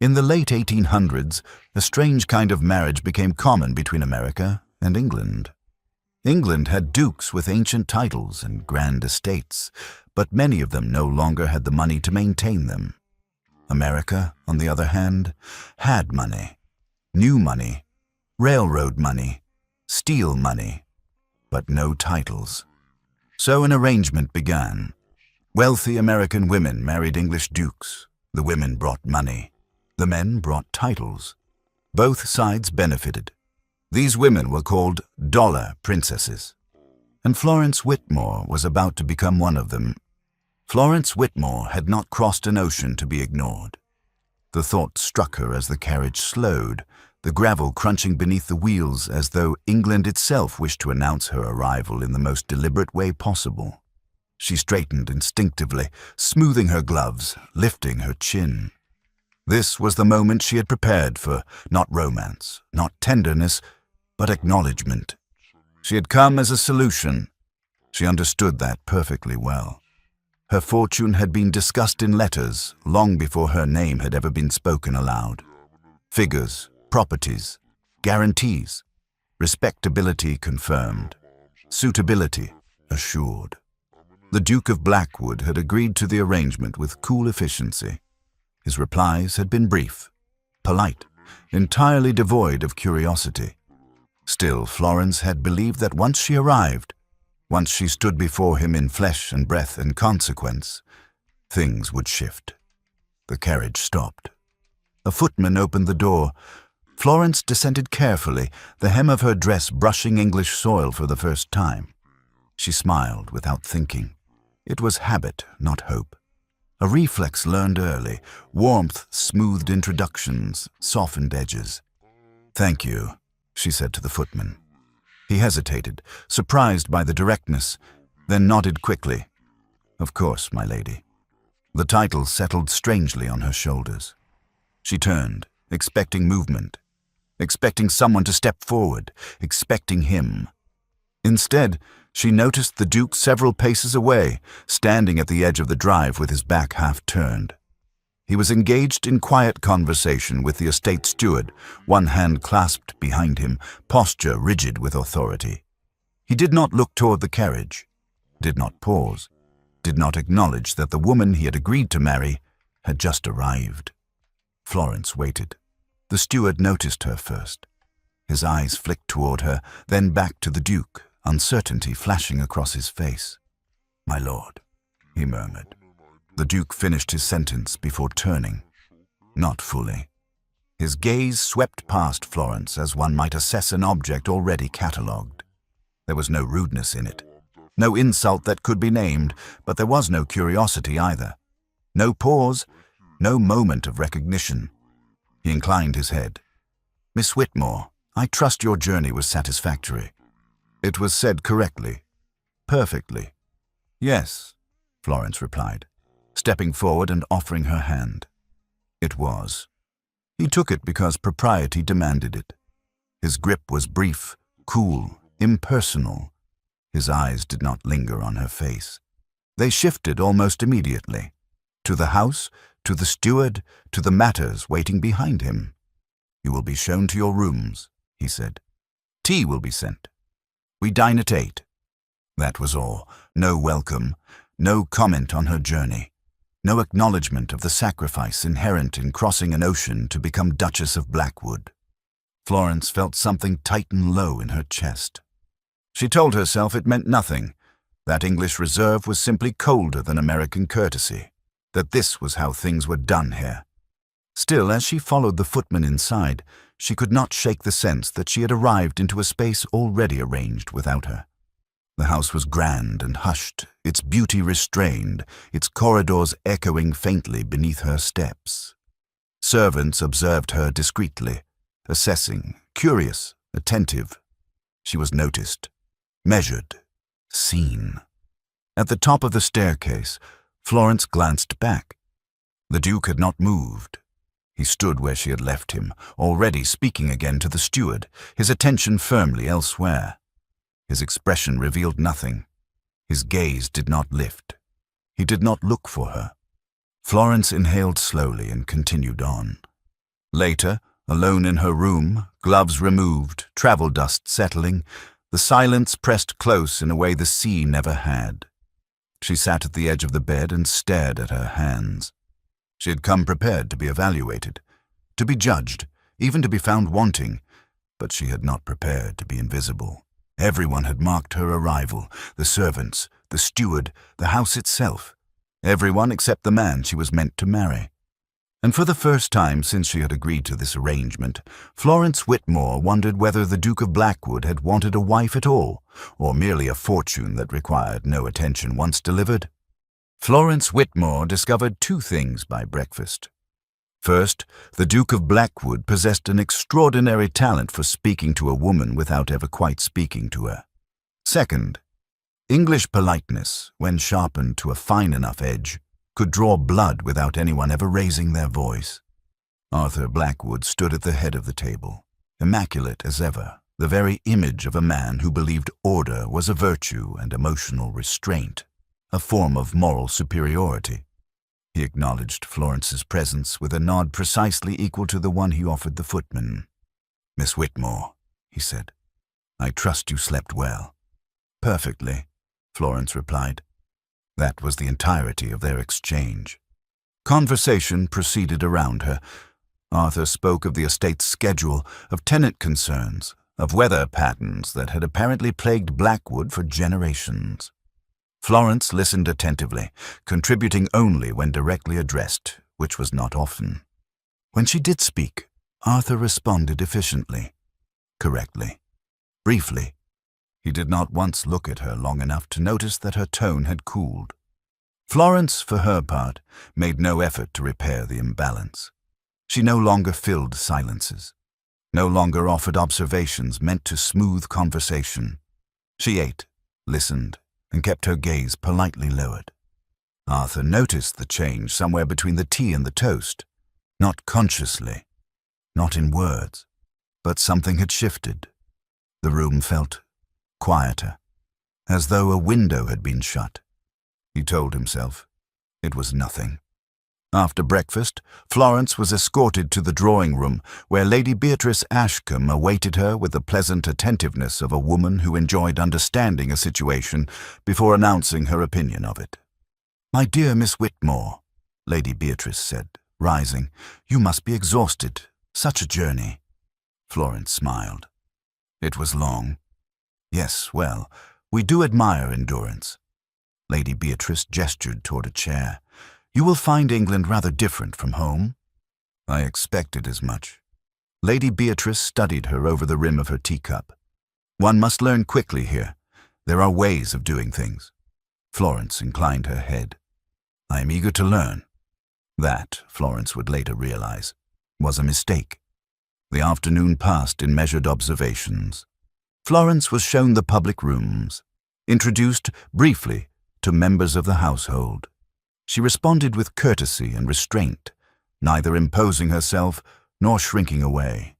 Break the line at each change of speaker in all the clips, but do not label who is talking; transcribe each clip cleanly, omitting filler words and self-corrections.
In the late 1800s, a strange kind of marriage became common between America and England. England had dukes with ancient titles and grand estates, but many of them no longer had the money to maintain them. America, on the other hand, had money, new money, railroad money, steel money, but no titles. So an arrangement began. Wealthy American women married English dukes. The women brought money. The men brought titles. Both sides benefited. These women were called dollar princesses. And Florence Whitmore was about to become one of them. Florence Whitmore had not crossed an ocean to be ignored. The thought struck her as the carriage slowed, the gravel crunching beneath the wheels as though England itself wished to announce her arrival in the most deliberate way possible. She straightened instinctively, smoothing her gloves, lifting her chin. This was the moment she had prepared for, not romance, not tenderness, but acknowledgement. She had come as a solution. She understood that perfectly well. Her fortune had been discussed in letters long before her name had ever been spoken aloud. Figures, properties, guarantees, respectability confirmed, suitability assured. The Duke of Blackwood had agreed to the arrangement with cool efficiency. His replies had been brief, polite, entirely devoid of curiosity. Still, Florence had believed that once she arrived, once she stood before him in flesh and breath and consequence, things would shift. The carriage stopped. A footman opened the door. Florence descended carefully, the hem of her dress brushing English soil for the first time. She smiled without thinking. It was habit, not hope. A reflex learned early. Warmth smoothed introductions, softened edges. "Thank you," she said to the footman. He hesitated, surprised by the directness, then nodded quickly. "Of course, my lady." The title settled strangely on her shoulders. She turned, expecting movement, expecting someone to step forward, expecting him. Instead, she noticed the Duke several paces away, standing at the edge of the drive with his back half turned. He was engaged in quiet conversation with the estate steward, one hand clasped behind him, posture rigid with authority. He did not look toward the carriage, did not pause, did not acknowledge that the woman he had agreed to marry had just arrived. Florence waited. The steward noticed her first. His eyes flicked toward her, then back to the Duke, uncertainty flashing across his face. "My lord," he murmured. The Duke finished his sentence before turning. Not fully. His gaze swept past Florence as one might assess an object already catalogued. There was no rudeness in it, no insult that could be named, but there was no curiosity either. No pause, no moment of recognition. He inclined his head. "Miss Whitmore, I trust your journey was satisfactory." It was said correctly, perfectly. "Yes," Florence replied, stepping forward and offering her hand. It was. He took it because propriety demanded it. His grip was brief, cool, impersonal. His eyes did not linger on her face. They shifted almost immediately. To the house, to the steward, to the matters waiting behind him. "You will be shown to your rooms," he said. "Tea will be sent. We dine at 8. That was all. No welcome, no comment on her journey, no acknowledgement of the sacrifice inherent in crossing an ocean to become Duchess of Blackwood. Florence felt something tighten low in her chest. She told herself it meant nothing, that English reserve was simply colder than American courtesy, that this was how things were done here. Still, as she followed the footman inside, she could not shake the sense that she had arrived into a space already arranged without her. The house was grand and hushed, its beauty restrained, its corridors echoing faintly beneath her steps. Servants observed her discreetly, assessing, curious, attentive. She was noticed, measured, seen. At the top of the staircase, Florence glanced back. The Duke had not moved. He stood where she had left him, already speaking again to the steward, his attention firmly elsewhere. His expression revealed nothing. His gaze did not lift. He did not look for her. Florence inhaled slowly and continued on. Later, alone in her room, gloves removed, travel dust settling, the silence pressed close in a way the sea never had. She sat at the edge of the bed and stared at her hands. She had come prepared to be evaluated, to be judged, even to be found wanting, but she had not prepared to be invisible. Everyone had marked her arrival, the servants, the steward, the house itself. Everyone except the man she was meant to marry. And for the first time since she had agreed to this arrangement, Florence Whitmore wondered whether the Duke of Blackwood had wanted a wife at all, or merely a fortune that required no attention once delivered. Florence Whitmore discovered two things by breakfast. First, the Duke of Blackwood possessed an extraordinary talent for speaking to a woman without ever quite speaking to her. Second, English politeness, when sharpened to a fine enough edge, could draw blood without anyone ever raising their voice. Arthur Blackwood stood at the head of the table, immaculate as ever, the very image of a man who believed order was a virtue and emotional restraint, a form of moral superiority. He acknowledged Florence's presence with a nod precisely equal to the one he offered the footman. "Miss Whitmore," he said, "I trust you slept well." "Perfectly," Florence replied. That was the entirety of their exchange. Conversation proceeded around her. Arthur spoke of the estate's schedule, of tenant concerns, of weather patterns that had apparently plagued Blackwood for generations. Florence listened attentively, contributing only when directly addressed, which was not often. When she did speak, Arthur responded efficiently, correctly, briefly. He did not once look at her long enough to notice that her tone had cooled. Florence, for her part, made no effort to repair the imbalance. She no longer filled silences, no longer offered observations meant to smooth conversation. She ate, listened, and kept her gaze politely lowered. Arthur noticed the change somewhere between the tea and the toast, not consciously, not in words, but something had shifted. The room felt quieter, as though a window had been shut. He told himself it was nothing. After breakfast, Florence was escorted to the drawing-room, where Lady Beatrice Ashcombe awaited her with the pleasant attentiveness of a woman who enjoyed understanding a situation before announcing her opinion of it. "My dear Miss Whitmore," Lady Beatrice said, rising, "you must be exhausted. Such a journey." Florence smiled. "It was long." "Yes, well, we do admire endurance." Lady Beatrice gestured toward a chair. "You will find England rather different from home." "I expected as much." Lady Beatrice studied her over the rim of her teacup. "One must learn quickly here. There are ways of doing things." Florence inclined her head. "I am eager to learn." That, Florence would later realize, was a mistake. The afternoon passed in measured observations. Florence was shown the public rooms, introduced briefly to members of the household. She responded with courtesy and restraint, neither imposing herself nor shrinking away.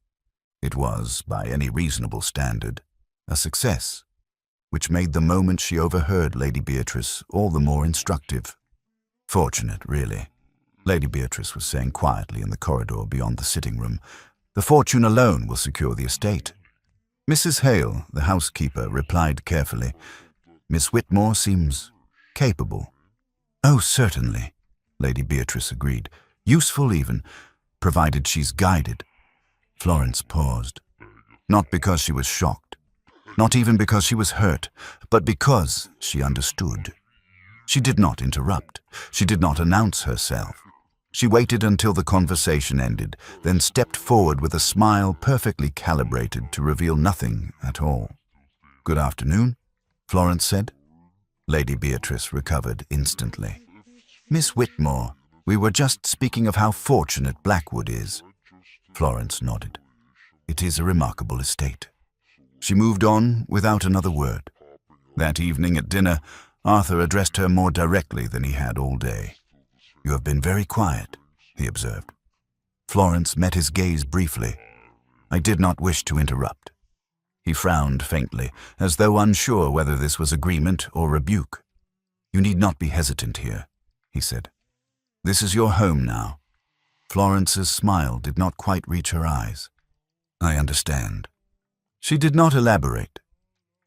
It was, by any reasonable standard, a success, which made the moment she overheard Lady Beatrice all the more instructive. "Fortunate, really," Lady Beatrice was saying quietly in the corridor beyond the sitting-room. "The fortune alone will secure the estate." Mrs. Hale, the housekeeper, replied carefully, "Miss Whitmore seems capable." "Oh, certainly," Lady Beatrice agreed. "Useful even, provided she's guided." Florence paused. Not because she was shocked, not even because she was hurt, but because she understood. She did not interrupt. She did not announce herself. She waited until the conversation ended, then stepped forward with a smile perfectly calibrated to reveal nothing at all. "Good afternoon," Florence said. Lady Beatrice recovered instantly. "Miss Whitmore, we were just speaking of how fortunate Blackwood is." Florence nodded. "It is a remarkable estate." She moved on without another word. That evening at dinner, Arthur addressed her more directly than he had all day. "You have been very quiet," he observed. Florence met his gaze briefly. "I did not wish to interrupt." He frowned faintly, as though unsure whether this was agreement or rebuke. "You need not be hesitant here," he said. "This is your home now." Florence's smile did not quite reach her eyes. "I understand." She did not elaborate.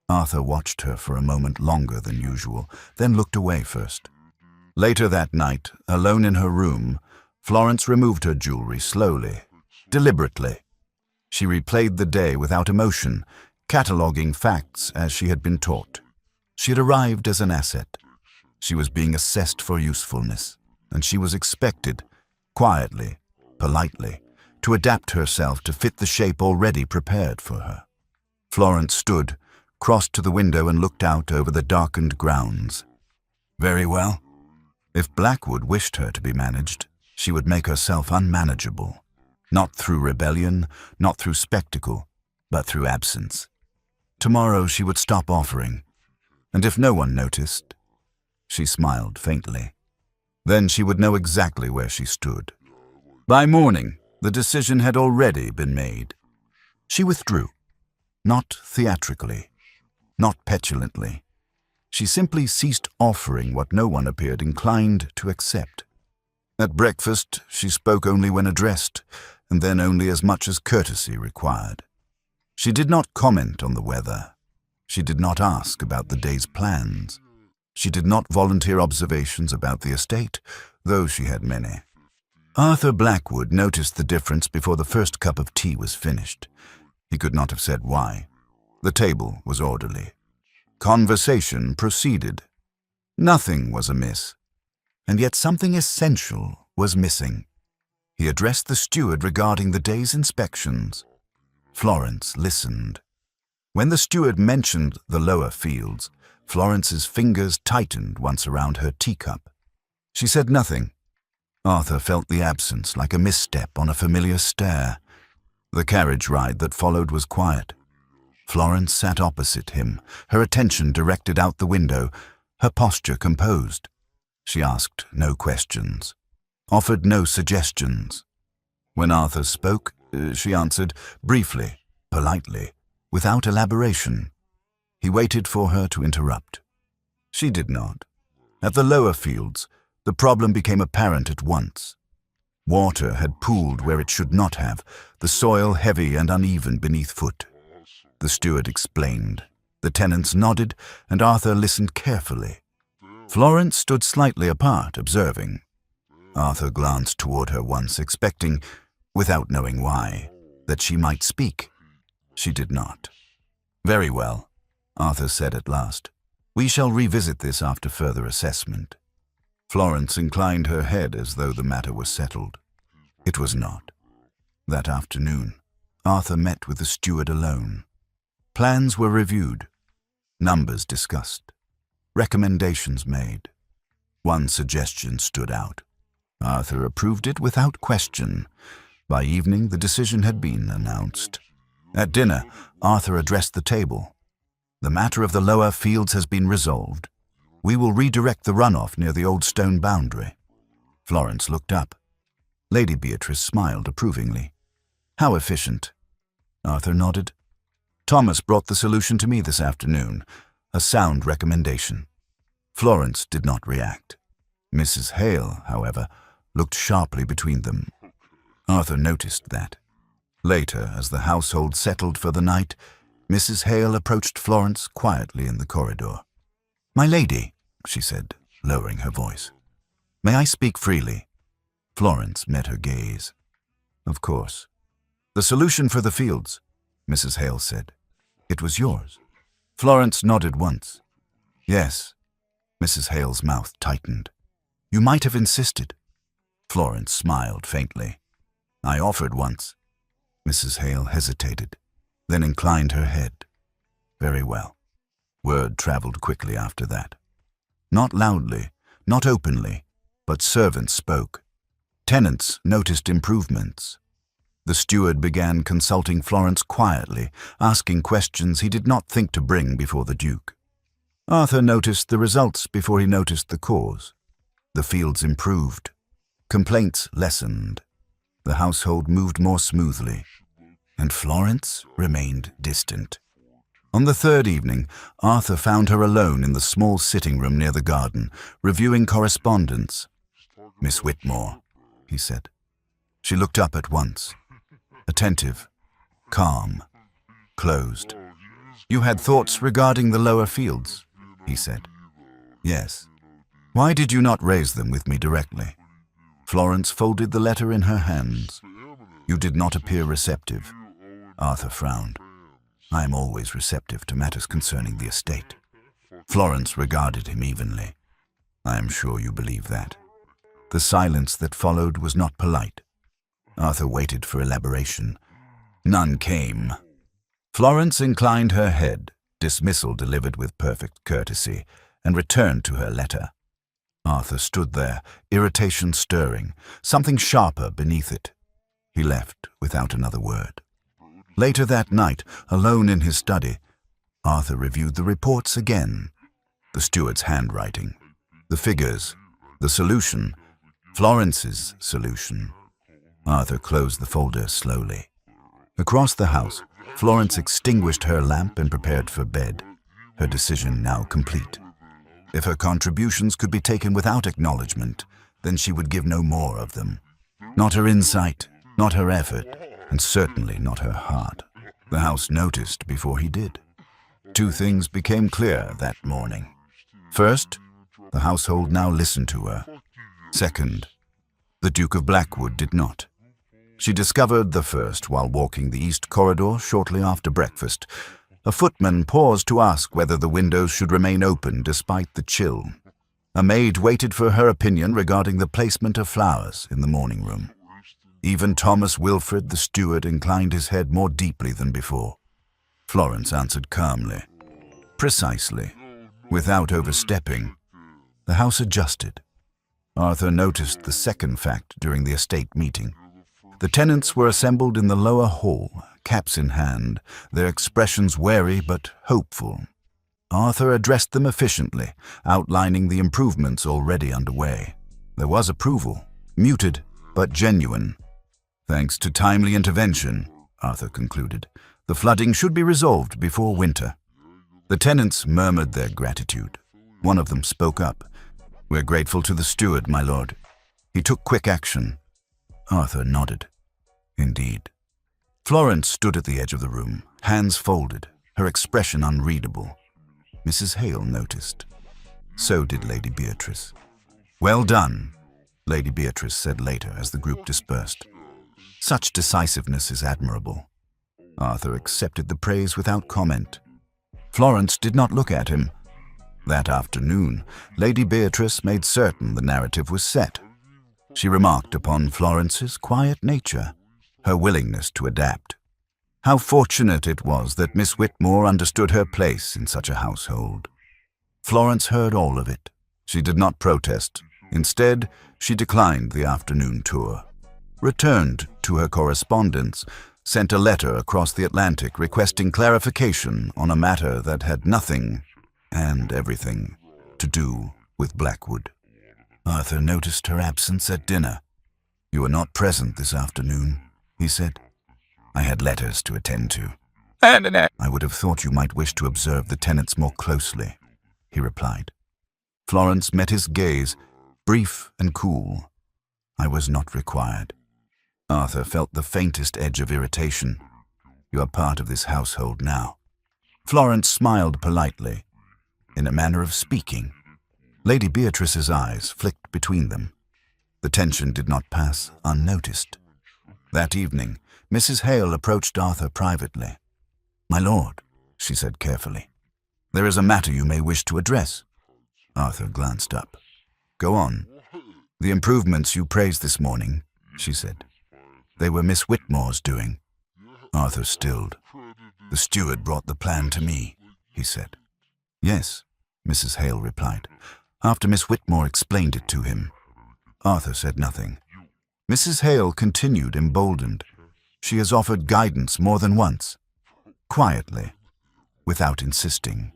Arthur watched her for a moment longer than usual, then looked away first. Later that night, alone in her room, Florence removed her jewelry slowly, deliberately. She replayed the day without emotion, cataloguing facts as she had been taught. She had arrived as an asset. She was being assessed for usefulness, and she was expected, quietly, politely, to adapt herself to fit the shape already prepared for her. Florence stood, crossed to the window and looked out over the darkened grounds. Very well. If Blackwood wished her to be managed, she would make herself unmanageable. Not through rebellion, not through spectacle, but through absence. Tomorrow she would stop offering, and if no one noticed, she smiled faintly. Then she would know exactly where she stood. By morning, the decision had already been made. She withdrew, not theatrically, not petulantly. She simply ceased offering what no one appeared inclined to accept. At breakfast, she spoke only when addressed, and then only as much as courtesy required. She did not comment on the weather. She did not ask about the day's plans. She did not volunteer observations about the estate, though she had many. Arthur Blackwood noticed the difference before the first cup of tea was finished. He could not have said why. The table was orderly. Conversation proceeded. Nothing was amiss, and yet something essential was missing. He addressed the steward regarding the day's inspections. Florence listened. When the steward mentioned the lower fields, Florence's fingers tightened once around her teacup. She said nothing. Arthur felt the absence like a misstep on a familiar stair. The carriage ride that followed was quiet. Florence sat opposite him, her attention directed out the window, her posture composed. She asked no questions, offered no suggestions. When Arthur spoke, she answered briefly, politely, without elaboration. He waited for her to interrupt. She did not. At the lower fields, the problem became apparent at once. Water had pooled where it should not have, the soil heavy and uneven beneath foot. The steward explained. The tenants nodded, and Arthur listened carefully. Florence stood slightly apart, observing. Arthur glanced toward her once, expecting, without knowing why, that she might speak. She did not. "Very well," Arthur said at last. "We shall revisit this after further assessment." Florence inclined her head as though the matter was settled. It was not. That afternoon, Arthur met with the steward alone. Plans were reviewed, numbers discussed, recommendations made. One suggestion stood out. Arthur approved it without question. By evening, the decision had been announced. At dinner, Arthur addressed the table. "The matter of the lower fields has been resolved. We will redirect the runoff near the old stone boundary." Florence looked up. Lady Beatrice smiled approvingly. "How efficient." Arthur nodded. "Thomas brought the solution to me this afternoon, a sound recommendation." Florence did not react. Mrs. Hale, however, looked sharply between them. Arthur noticed that. Later, as the household settled for the night, Mrs. Hale approached Florence quietly in the corridor. "My lady," she said, lowering her voice. "May I speak freely?" Florence met her gaze. "Of course." "The solution for the fields," Mrs. Hale said. "It was yours." Florence nodded once. "Yes." Mrs. Hale's mouth tightened. "You might have insisted." Florence smiled faintly. "I offered once." Mrs. Hale hesitated, then inclined her head. "Very well." Word traveled quickly after that. Not loudly, not openly, but servants spoke. Tenants noticed improvements. The steward began consulting Florence quietly, asking questions he did not think to bring before the Duke. Arthur noticed the results before he noticed the cause. The fields improved. Complaints lessened. The household moved more smoothly. And Florence remained distant. On the third evening, Arthur found her alone in the small sitting room near the garden, reviewing correspondence. "Miss Whitmore," he said. She looked up at once, attentive, calm, closed. "You had thoughts regarding the lower fields," he said. "Yes. Why did you not raise them with me directly?" Florence folded the letter in her hands. "You did not appear receptive." Arthur frowned. "I am always receptive to matters concerning the estate." Florence regarded him evenly. "I am sure you believe that." The silence that followed was not polite. Arthur waited for elaboration. None came. Florence inclined her head, dismissal delivered with perfect courtesy, and returned to her letter. Arthur stood there, irritation stirring, something sharper beneath it. He left without another word. Later that night, alone in his study, Arthur reviewed the reports again. The steward's handwriting, the figures, the solution, Florence's solution. Arthur closed the folder slowly. Across the house, Florence extinguished her lamp and prepared for bed, her decision now complete. If her contributions could be taken without acknowledgement, then she would give no more of them. Not her insight, not her effort, and certainly not her heart. The house noticed before he did. Two things became clear that morning. First, the household now listened to her. Second, the Duke of Blackwood did not. She discovered the first while walking the east corridor shortly after breakfast. A footman paused to ask whether the windows should remain open despite the chill. A maid waited for her opinion regarding the placement of flowers in the morning room. Even Thomas Wilfred, the steward, inclined his head more deeply than before. Florence answered calmly. Precisely. Without overstepping. The house adjusted. Arthur noticed the second fact during the estate meeting. The tenants were assembled in the lower hall, caps in hand, their expressions wary but hopeful. Arthur addressed them efficiently, outlining the improvements already underway. There was approval, muted but genuine. Thanks to timely intervention, Arthur concluded, the flooding should be resolved before winter. The tenants murmured their gratitude. One of them spoke up. "We're grateful to the steward, my lord. He took quick action." Arthur nodded. Indeed. Florence stood at the edge of the room, hands folded, her expression unreadable. Mrs. Hale noticed. So did Lady Beatrice. "Well done," Lady Beatrice said later as the group dispersed. "Such decisiveness is admirable." Arthur accepted the praise without comment. Florence did not look at him. That afternoon, Lady Beatrice made certain the narrative was set. She remarked upon Florence's quiet nature, her willingness to adapt. How fortunate it was that Miss Whitmore understood her place in such a household. Florence heard all of it. She did not protest. Instead, she declined the afternoon tour, returned to her correspondence, sent a letter across the Atlantic requesting clarification on a matter that had nothing and everything to do with Blackwood. Arthur noticed her absence at dinner. "You were not present this afternoon," he said. "I had letters to attend to." "I would have thought you might wish to observe the tenants more closely," he replied. Florence met his gaze, brief and cool. "I was not required." Arthur felt the faintest edge of irritation. "You are part of this household now." Florence smiled politely, in a manner of speaking. Lady Beatrice's eyes flicked between them. The tension did not pass unnoticed. That evening, Mrs. Hale approached Arthur privately. "My lord," she said carefully, "there is a matter you may wish to address." Arthur glanced up. "Go on." "The improvements you praised this morning," she said. "They were Miss Whitmore's doing." Arthur stilled. "The steward brought the plan to me," he said. "Yes," Mrs. Hale replied, "after Miss Whitmore explained it to him." Arthur said nothing. Mrs. Hale continued, emboldened. "She has offered guidance more than once." Quietly, without insisting.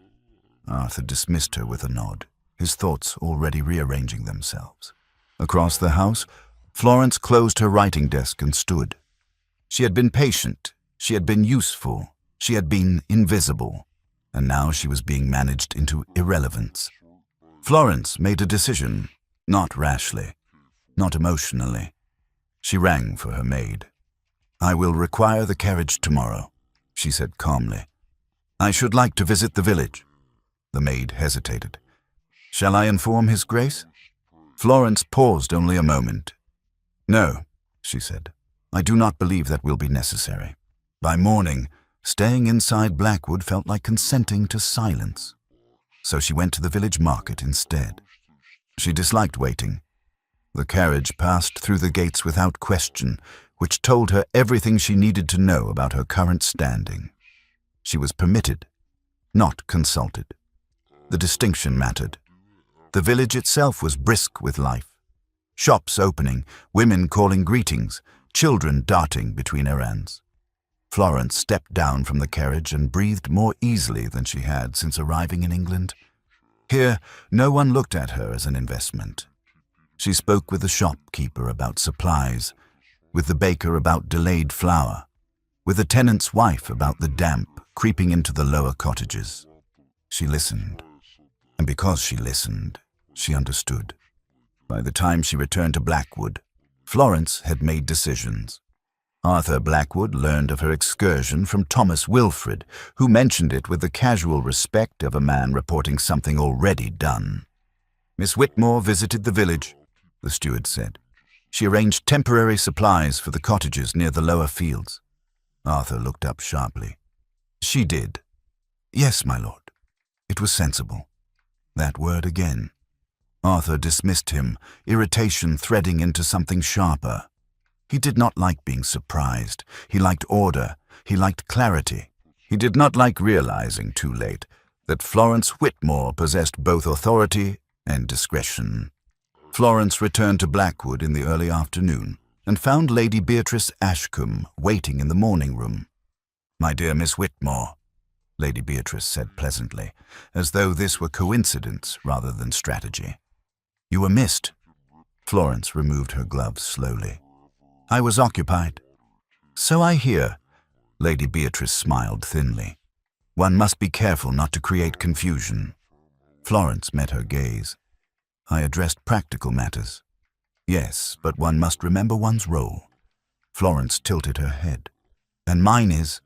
Arthur dismissed her with a nod, his thoughts already rearranging themselves. Across the house, Florence closed her writing desk and stood. She had been patient, she had been useful, she had been invisible, and now she was being managed into irrelevance. Florence made a decision, not rashly, not emotionally. She rang for her maid. "I will require the carriage tomorrow," she said calmly. "I should like to visit the village." The maid hesitated. "Shall I inform His Grace?" Florence paused only a moment. "No," she said. "I do not believe that will be necessary." By morning, staying inside Blackwood felt like consenting to silence. So she went to the village market instead. She disliked waiting. The carriage passed through the gates without question, which told her everything she needed to know about her current standing. She was permitted, not consulted. The distinction mattered. The village itself was brisk with life. Shops opening, women calling greetings, children darting between errands. Florence stepped down from the carriage and breathed more easily than she had since arriving in England. Here, no one looked at her as an investment. She spoke with the shopkeeper about supplies, with the baker about delayed flour, with the tenant's wife about the damp creeping into the lower cottages. She listened, and because she listened, she understood. By the time she returned to Blackwood, Florence had made decisions. Arthur Blackwood learned of her excursion from Thomas Wilfred, who mentioned it with the casual respect of a man reporting something already done. "Miss Whitmore visited the village," the steward said. "She arranged temporary supplies for the cottages near the lower fields." Arthur looked up sharply. "She did." "Yes, my lord. It was sensible." That word again. Arthur dismissed him, irritation threading into something sharper. He did not like being surprised. He liked order. He liked clarity. He did not like realizing too late that Florence Whitmore possessed both authority and discretion. Florence returned to Blackwood in the early afternoon and found Lady Beatrice Ashcombe waiting in the morning room. "My dear Miss Whitmore," Lady Beatrice said pleasantly, as though this were coincidence rather than strategy. "You were missed." Florence removed her gloves slowly. "I was occupied." "So I hear," Lady Beatrice smiled thinly. "One must be careful not to create confusion." Florence met her gaze. "I addressed practical matters." "Yes, but one must remember one's role." Florence tilted her head. "And mine is—"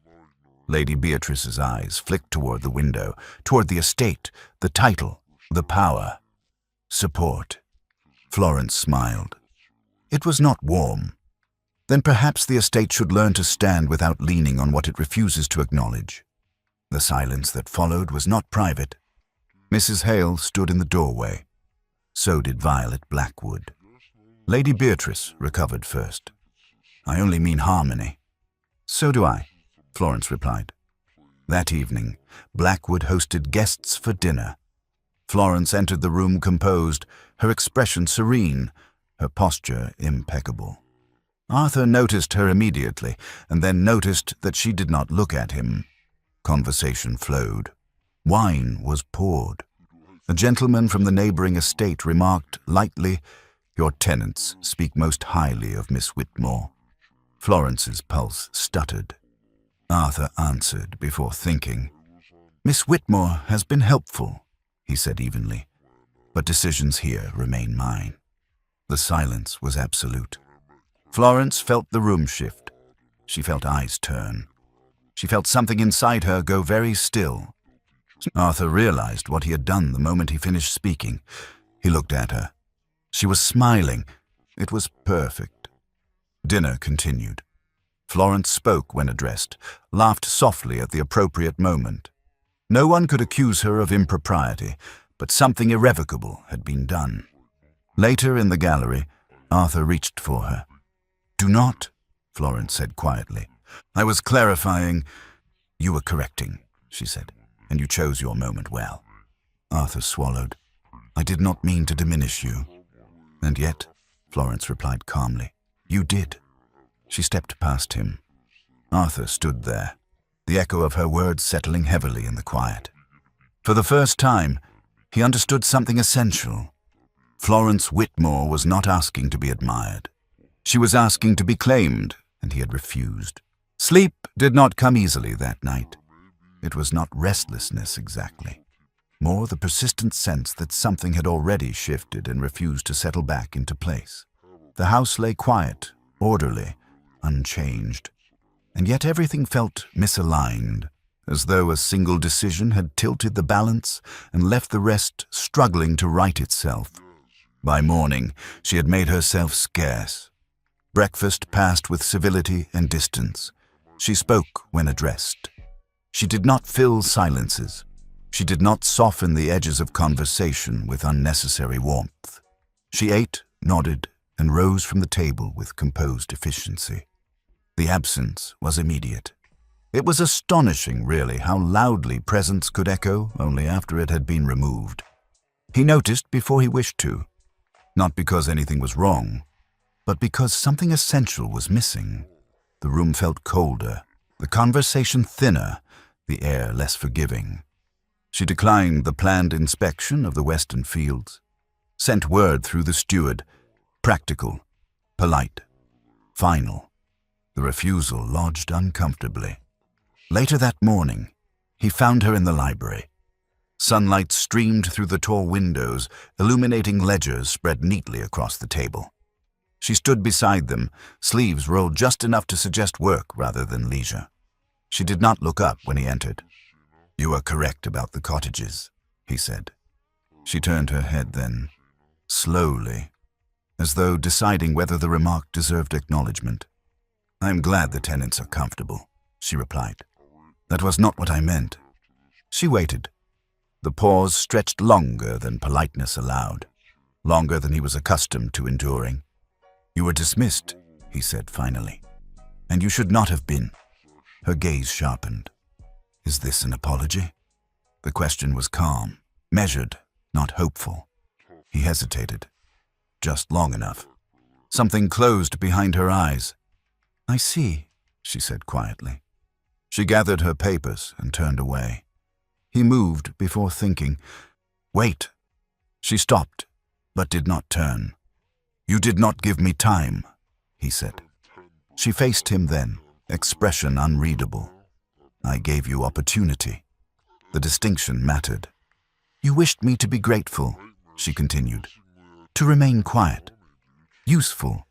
Lady Beatrice's eyes flicked toward the window, toward the estate, the title, the power. "Support." Florence smiled. It was not warm. Then perhaps the estate should learn to stand without leaning on what it refuses to acknowledge. The silence that followed was not private. Mrs. Hale stood in the doorway. So did Violet Blackwood. Lady Beatrice recovered first. "I only mean harmony." "So do I," Florence replied. That evening, Blackwood hosted guests for dinner. Florence entered the room composed, her expression serene, her posture impeccable. Arthur noticed her immediately, and then noticed that she did not look at him. Conversation flowed. Wine was poured. A gentleman from the neighboring estate remarked lightly, "Your tenants speak most highly of Miss Whitmore." Florence's pulse stuttered. Arthur answered before thinking. "Miss Whitmore has been helpful," he said evenly, "but decisions here remain mine." The silence was absolute. Florence felt the room shift. She felt eyes turn. She felt something inside her go very still. Arthur realized what he had done the moment he finished speaking. He looked at her. She was smiling. It was perfect. Dinner continued. Florence spoke when addressed, laughed softly at the appropriate moment. No one could accuse her of impropriety, but something irrevocable had been done. Later in the gallery, Arthur reached for her. "Do not," Florence said quietly. "I was clarifying." "You were correcting," she said, "and you chose your moment well." Arthur swallowed. "I did not mean to diminish you." "And yet," Florence replied calmly, "you did." She stepped past him. Arthur stood there, the echo of her words settling heavily in the quiet. For the first time, he understood something essential. Florence Whitmore was not asking to be admired. She was asking to be claimed, and he had refused. Sleep did not come easily that night. It was not restlessness exactly, more the persistent sense that something had already shifted and refused to settle back into place. The house lay quiet, orderly, unchanged. And yet everything felt misaligned, as though a single decision had tilted the balance and left the rest struggling to right itself. By morning, she had made herself scarce. Breakfast passed with civility and distance. She spoke when addressed. She did not fill silences. She did not soften the edges of conversation with unnecessary warmth. She ate, nodded, and rose from the table with composed efficiency. The absence was immediate. It was astonishing, really, how loudly presence could echo only after it had been removed. He noticed before he wished to, not because anything was wrong, but because something essential was missing. The room felt colder, the conversation thinner, the air less forgiving. She declined the planned inspection of the western fields, sent word through the steward, practical, polite, final. The refusal lodged uncomfortably. Later that morning, he found her in the library. Sunlight streamed through the tall windows, illuminating ledgers spread neatly across the table. She stood beside them, sleeves rolled just enough to suggest work rather than leisure. She did not look up when he entered. "You are correct about the cottages," he said. She turned her head then, slowly, as though deciding whether the remark deserved acknowledgement. "I am glad the tenants are comfortable," she replied. "That was not what I meant." She waited. The pause stretched longer than politeness allowed, longer than he was accustomed to enduring. "You were dismissed," he said finally, "and you should not have been." Her gaze sharpened. "Is this an apology?" The question was calm, measured, not hopeful. He hesitated. Just long enough. Something closed behind her eyes. "I see," she said quietly. She gathered her papers and turned away. He moved before thinking. "Wait." She stopped, but did not turn. "You did not give me time," he said. She faced him then, expression unreadable. "I gave you opportunity." The distinction mattered. "You wished me to be grateful," she continued. "To remain quiet, useful,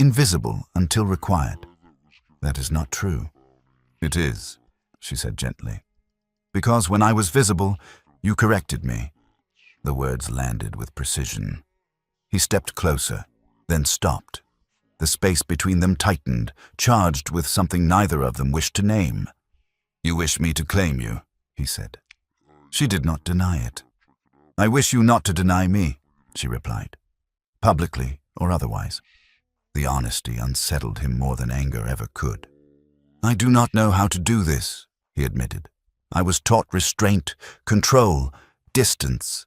invisible until required." "That is not true." "It is," she said gently. "Because when I was visible, you corrected me." The words landed with precision. He stepped closer, then stopped. The space between them tightened, charged with something neither of them wished to name. "You wish me to claim you," he said. She did not deny it. "I wish you not to deny me," she replied, "publicly or otherwise." The honesty unsettled him more than anger ever could. "I do not know how to do this," he admitted. "I was taught restraint, control, distance."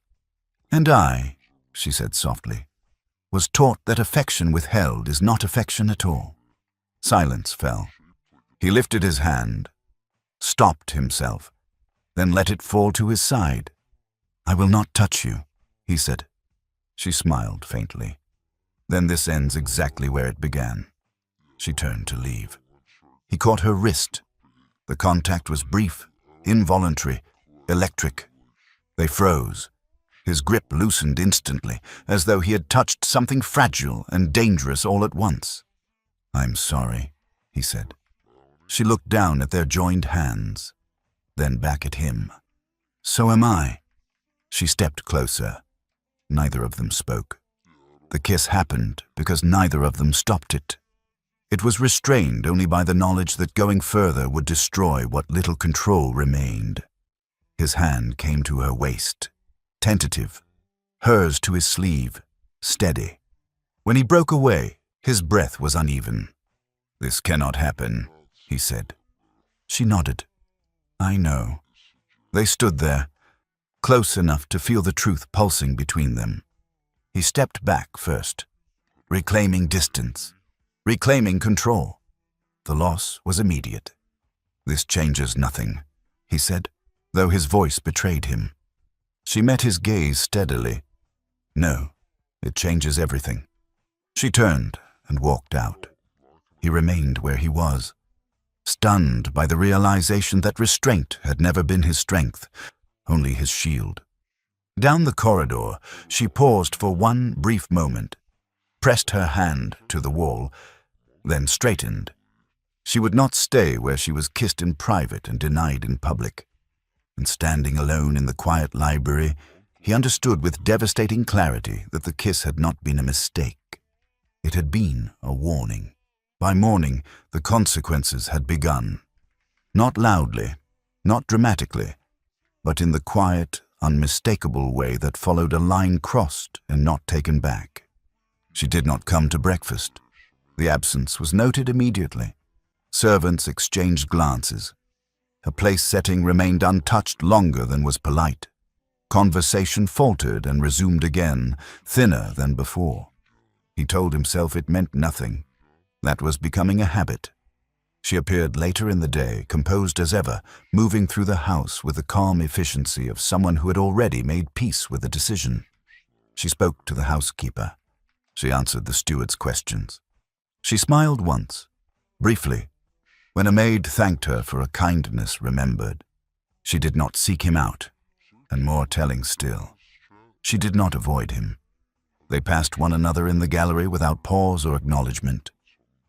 "And I," she said softly, "was taught that affection withheld is not affection at all." Silence fell. He lifted his hand, stopped himself, then let it fall to his side. "I will not touch you," he said. She smiled faintly. "Then this ends exactly where it began." She turned to leave. He caught her wrist. The contact was brief, involuntary, electric. They froze. His grip loosened instantly, as though he had touched something fragile and dangerous all at once. "I'm sorry," he said. She looked down at their joined hands, then back at him. "So am I." She stepped closer. Neither of them spoke. The kiss happened because neither of them stopped it. It was restrained only by the knowledge that going further would destroy what little control remained. His hand came to her waist, tentative, hers to his sleeve, steady. When he broke away, his breath was uneven. "This cannot happen," he said. She nodded. "I know." They stood there, close enough to feel the truth pulsing between them. He stepped back first, reclaiming distance, reclaiming control. The loss was immediate. "This changes nothing," he said, though his voice betrayed him. She met his gaze steadily. "No, it changes everything." She turned and walked out. He remained where he was, stunned by the realization that restraint had never been his strength, only his shield. Down the corridor, she paused for one brief moment, pressed her hand to the wall, then straightened. She would not stay where she was kissed in private and denied in public. And standing alone in the quiet library, he understood with devastating clarity that the kiss had not been a mistake. It had been a warning. By morning, the consequences had begun. Not loudly, not dramatically, but in the quiet, unmistakable way that followed a line crossed and not taken back. She did not come to breakfast. The absence was noted immediately. Servants exchanged glances. Her place setting remained untouched longer than was polite. Conversation faltered and resumed again, thinner than before. He told himself it meant nothing. That was becoming a habit. She appeared later in the day, composed as ever, moving through the house with the calm efficiency of someone who had already made peace with a decision. She spoke to the housekeeper. She answered the steward's questions. She smiled once, briefly, when a maid thanked her for a kindness remembered. She did not seek him out, and more telling still, she did not avoid him. They passed one another in the gallery without pause or acknowledgement.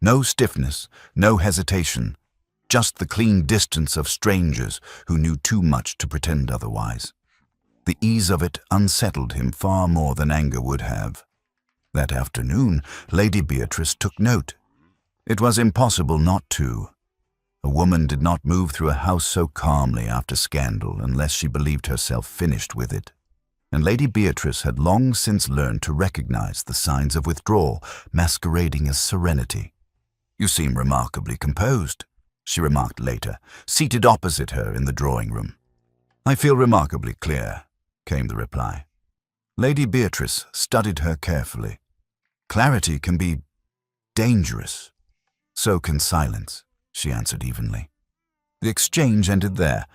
No stiffness, no hesitation, just the clean distance of strangers who knew too much to pretend otherwise. The ease of it unsettled him far more than anger would have. That afternoon, Lady Beatrice took note. It was impossible not to. A woman did not move through a house so calmly after scandal unless she believed herself finished with it. And Lady Beatrice had long since learned to recognize the signs of withdrawal masquerading as serenity. "You seem remarkably composed," she remarked later, seated opposite her in the drawing-room. "I feel remarkably clear," came the reply. Lady Beatrice studied her carefully. "Clarity can be dangerous. So can silence," she answered evenly. The exchange ended there,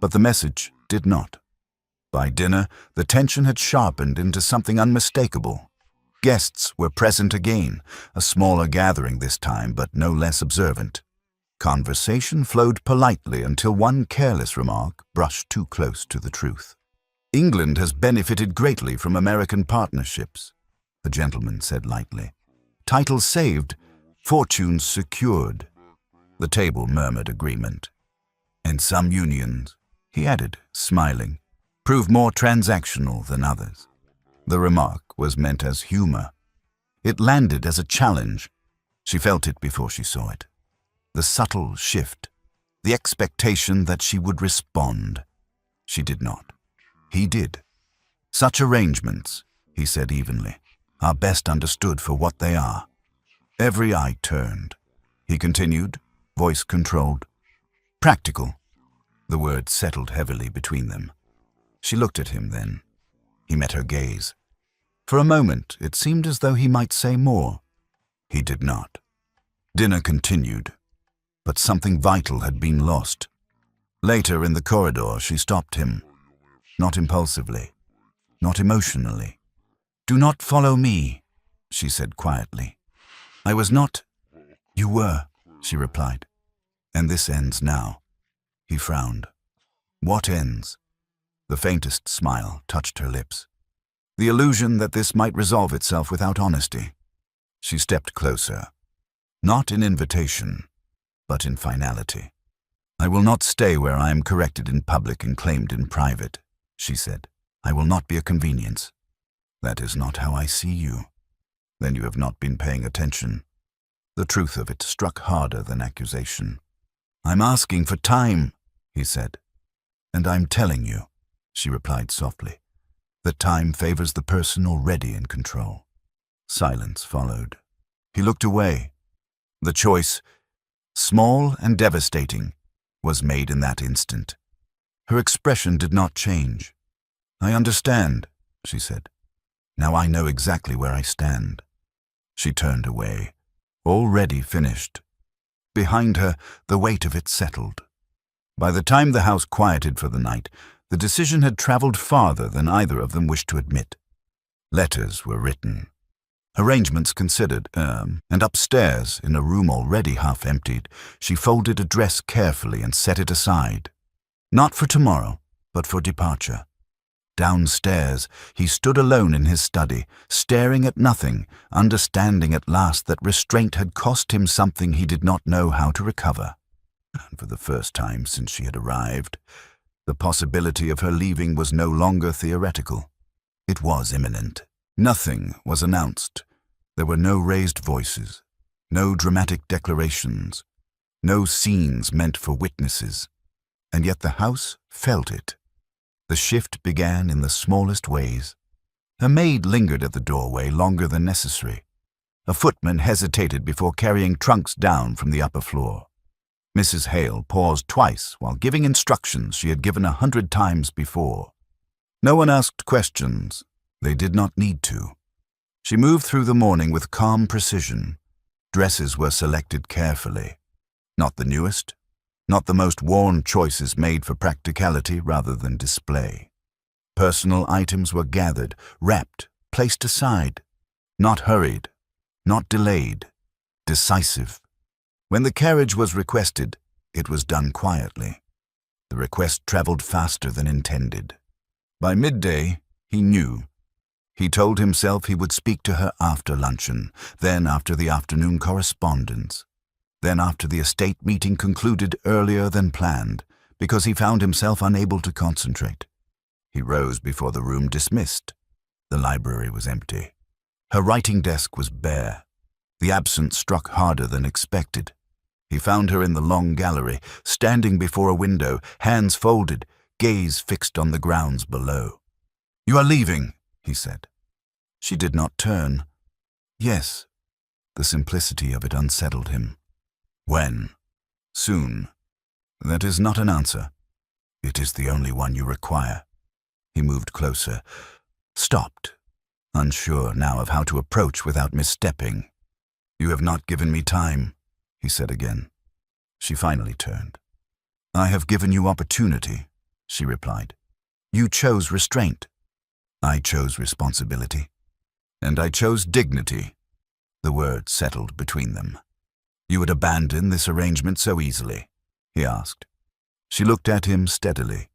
but the message did not. By dinner, the tension had sharpened into something unmistakable. Guests were present again, a smaller gathering this time, but no less observant. Conversation flowed politely until one careless remark brushed too close to the truth. "England has benefited greatly from American partnerships," the gentleman said lightly. "Titles saved, fortunes secured." The table murmured agreement. "And some unions," he added, smiling, "prove more transactional than others." The remark was meant as humor. It landed as a challenge. She felt it before she saw it. The subtle shift, the expectation that she would respond. She did not. He did. "Such arrangements," he said evenly, "are best understood for what they are." Every eye turned. He continued, voice controlled. "Practical." The word settled heavily between them. She looked at him then. He met her gaze. For a moment, it seemed as though he might say more. He did not. Dinner continued, but something vital had been lost. Later in the corridor, she stopped him. Not impulsively, not emotionally. "Do not follow me," she said quietly. "I was not—" "You were," she replied. "And this ends now." He frowned. "What ends?" The faintest smile touched her lips. The illusion that this might resolve itself without honesty. She stepped closer. Not in invitation, but in finality. "I will not stay where I am corrected in public and claimed in private," she said. "I will not be a convenience." "That is not how I see you." "Then you have not been paying attention." The truth of it struck harder than accusation. "I'm asking for time," he said. "And I'm telling you," she replied softly, "that time favors the person already in control." Silence followed. He looked away. The choice, small and devastating, was made in that instant. Her expression did not change. "I understand," she said. "Now I know exactly where I stand." She turned away, already finished. Behind her, the weight of it settled. By the time the house quieted for the night, the decision had traveled farther than either of them wished to admit. Letters were written. Arrangements considered, and upstairs, in a room already half emptied, she folded a dress carefully and set it aside. Not for tomorrow, but for departure. Downstairs, he stood alone in his study, staring at nothing, understanding at last that restraint had cost him something he did not know how to recover. And for the first time since she had arrived, the possibility of her leaving was no longer theoretical. It was imminent. Nothing was announced. There were no raised voices, no dramatic declarations, no scenes meant for witnesses. And yet the house felt it. The shift began in the smallest ways. Her maid lingered at the doorway longer than necessary. A footman hesitated before carrying trunks down from the upper floor. Mrs. Hale paused twice while giving instructions she had given 100 times before. No one asked questions. They did not need to. She moved through the morning with calm precision. Dresses were selected carefully. Not the newest, not the most worn choices made for practicality rather than display. Personal items were gathered, wrapped, placed aside. Not hurried, not delayed, decisive. When the carriage was requested, it was done quietly. The request traveled faster than intended. By midday, he knew. He told himself he would speak to her after luncheon, then after the afternoon correspondence. Then after the estate meeting concluded earlier than planned, because he found himself unable to concentrate. He rose before the room dismissed. The library was empty. Her writing desk was bare. The absence struck harder than expected. He found her in the long gallery, standing before a window, hands folded, gaze fixed on the grounds below. "You are leaving," he said. She did not turn. Yes. The simplicity of it unsettled him. When? Soon. That is not an answer. It is the only one you require. He moved closer, stopped, unsure now of how to approach without misstepping. "You have not given me time," he said again. She finally turned. "I have given you opportunity," she replied. "You chose restraint. I chose responsibility. And I chose dignity." The word settled between them. "You would abandon this arrangement so easily?" he asked. She looked at him steadily.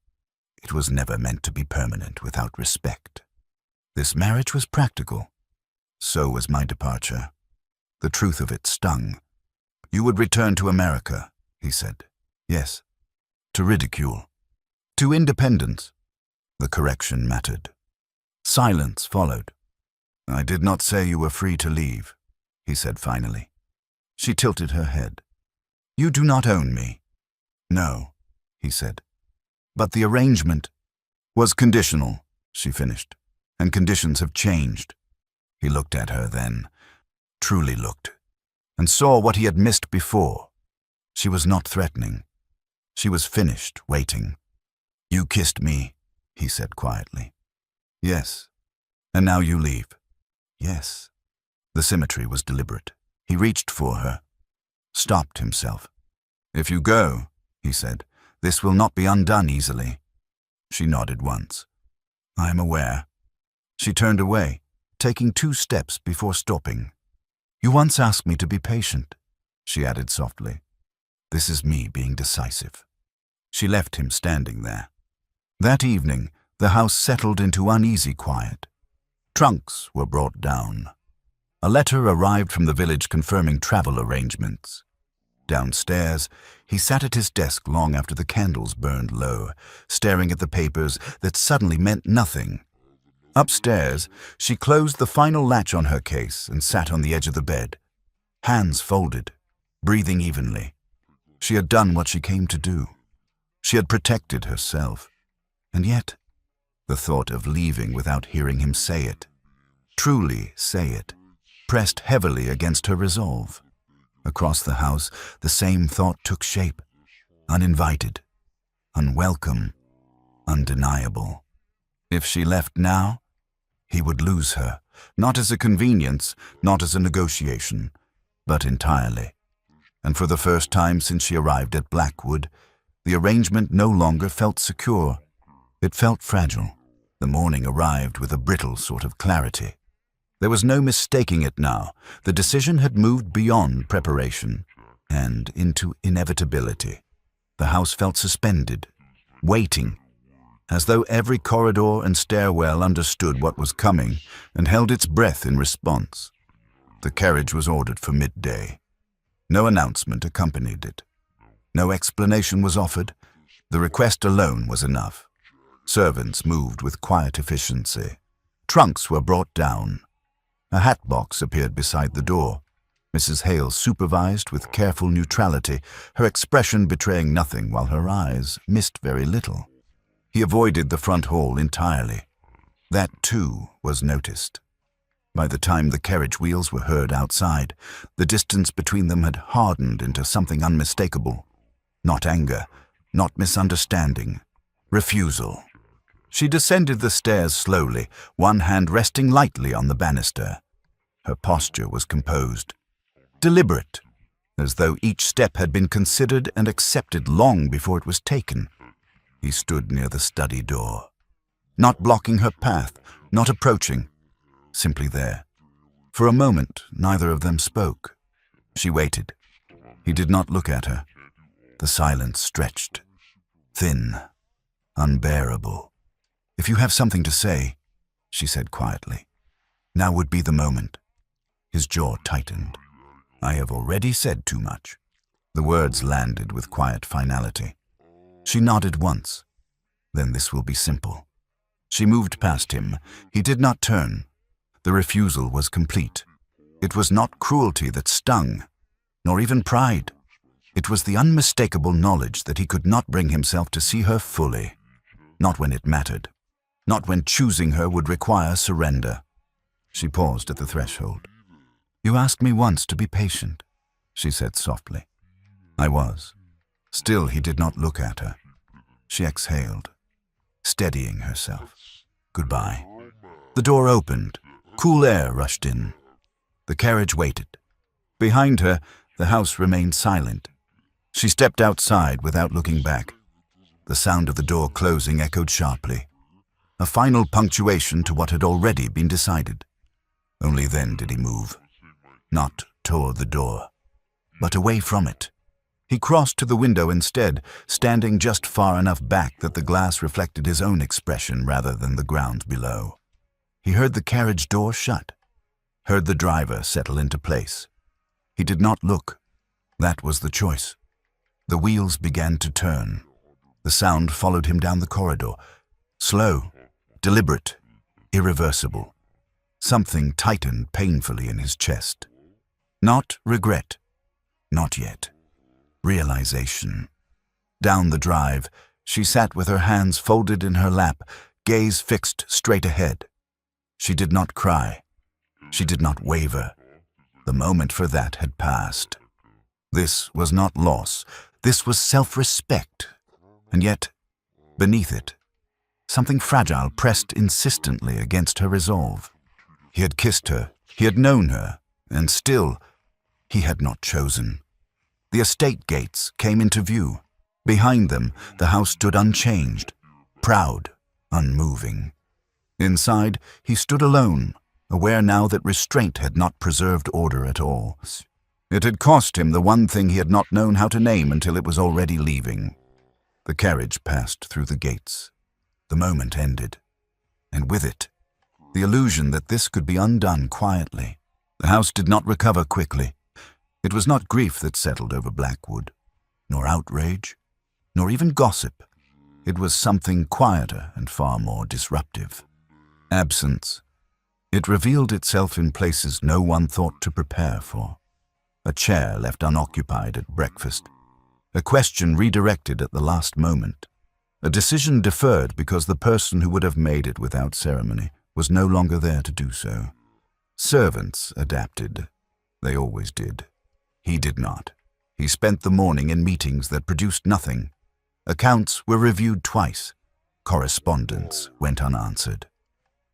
It was never meant to be permanent without respect. This marriage was practical. So was my departure. The truth of it stung. "You would return to America," he said. "Yes. To ridicule. To independence." The correction mattered. Silence followed. "I did not say you were free to leave," he said finally. She tilted her head. "You do not own me." "No," he said. "But the arrangement was conditional," she finished, "and conditions have changed." He looked at her then, truly looked, and saw what he had missed before. She was not threatening. She was finished, waiting. "You kissed me," he said quietly. "Yes. And now you leave." "Yes." The symmetry was deliberate. He reached for her, stopped himself. "If you go," he said, "this will not be undone easily." She nodded once. "I am aware." She turned away, taking 2 steps before stopping. "You once asked me to be patient," she added softly. "This is me being decisive." She left him standing there. That evening, the house settled into uneasy quiet. Trunks were brought down. A letter arrived from the village confirming travel arrangements. Downstairs, he sat at his desk long after the candles burned low, staring at the papers that suddenly meant nothing. Upstairs, she closed the final latch on her case and sat on the edge of the bed, hands folded, breathing evenly. She had done what she came to do. She had protected herself. And yet, the thought of leaving without hearing him say it, truly say it, pressed heavily against her resolve. Across the house, the same thought took shape, uninvited, unwelcome, undeniable. If she left now, he would lose her, not as a convenience, not as a negotiation, but entirely. And for the first time since she arrived at Blackwood, the arrangement no longer felt secure. It felt fragile. The morning arrived with a brittle sort of clarity. There was no mistaking it now. The decision had moved beyond preparation and into inevitability. The house felt suspended, waiting. as though every corridor and stairwell understood what was coming and held its breath in response. The carriage was ordered for midday. No announcement accompanied it. No explanation was offered. The request alone was enough. Servants moved with quiet efficiency. Trunks were brought down. A hat box appeared beside the door. Mrs. Hale supervised with careful neutrality, her expression betraying nothing while her eyes missed very little. He avoided the front hall entirely. That, too, was noticed. By the time the carriage wheels were heard outside, the distance between them had hardened into something unmistakable. Not anger, not misunderstanding, refusal. She descended the stairs slowly, one hand resting lightly on the banister. Her posture was composed, deliberate, as though each step had been considered and accepted long before it was taken. He stood near the study door, not blocking her path, not approaching, simply there. For a moment, neither of them spoke. She waited. He did not look at her. The silence stretched, thin, unbearable. "If you have something to say," she said quietly, "now would be the moment." His jaw tightened. "I have already said too much." The words landed with quiet finality. She nodded once. "Then this will be simple." She moved past him. He did not turn. The refusal was complete. It was not cruelty that stung, nor even pride. It was the unmistakable knowledge that he could not bring himself to see her fully, not when it mattered, not when choosing her would require surrender. She paused at the threshold. "You asked me once to be patient," she said softly. I was. Still, he did not look at her. She exhaled, steadying herself. "Goodbye." The door opened. Cool air rushed in. The carriage waited. Behind her, the house remained silent. She stepped outside without looking back. The sound of the door closing echoed sharply, a final punctuation to what had already been decided. Only then did he move, not toward the door, but away from it. He crossed to the window instead, standing just far enough back that the glass reflected his own expression rather than the ground below. He heard the carriage door shut, heard the driver settle into place. He did not look. That was the choice. The wheels began to turn. The sound followed him down the corridor. Slow, deliberate, irreversible. Something tightened painfully in his chest. Not regret. Not yet. Realization. Down the drive, she sat with her hands folded in her lap, gaze fixed straight ahead. She did not cry. She did not waver. The moment for that had passed. This was not loss. This was self-respect. And yet, beneath it, something fragile pressed insistently against her resolve. He had kissed her, he had known her, and still, he had not chosen. The estate gates came into view. Behind them, the house stood unchanged, proud, unmoving. Inside, he stood alone, aware now that restraint had not preserved order at all. It had cost him the one thing he had not known how to name until it was already leaving. The carriage passed through the gates. The moment ended, and with it, the illusion that this could be undone quietly. The house did not recover quickly. It was not grief that settled over Blackwood, nor outrage, nor even gossip. It was something quieter and far more disruptive. Absence. It revealed itself in places no one thought to prepare for. A chair left unoccupied at breakfast. A question redirected at the last moment. A decision deferred because the person who would have made it without ceremony was no longer there to do so. Servants adapted. They always did. He did not. He spent the morning in meetings that produced nothing. Accounts were reviewed twice. Correspondence went unanswered.